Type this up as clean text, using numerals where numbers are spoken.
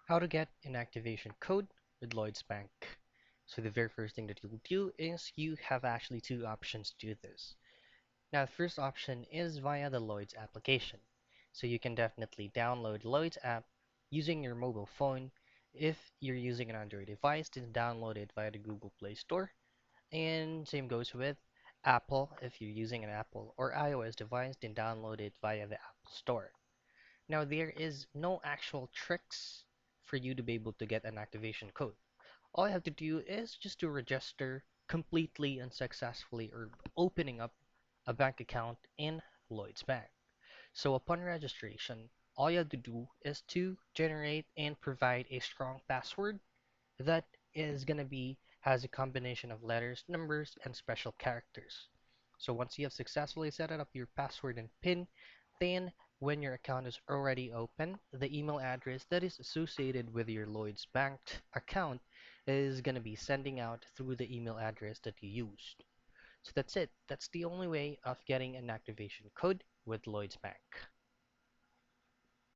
How to get an activation code with Lloyds Bank. So the very first thing that you'll do is you have actually two options to do this. Now the first option is via the Lloyds application. So you can definitely download Lloyds app using your mobile phone. If you're using an Android device, then download it via the Google Play Store. And same goes with Apple. If you're using an Apple or iOS device, then download it via the Apple Store. Now, there is no actual tricks for you to be able to get an activation code. All you have to do is just to register completely and successfully or opening up a bank account in Lloyds Bank. So upon registration, all you have to do is to generate and provide a strong password that is going to be has a combination of letters, numbers, and special characters. So once you have successfully set up your password and PIN, then when your account is already open, the email address that is associated with your Lloyds Bank account is going to be sending out through the email address that you used. So that's it. That's the only way of getting an activation code with Lloyds Bank.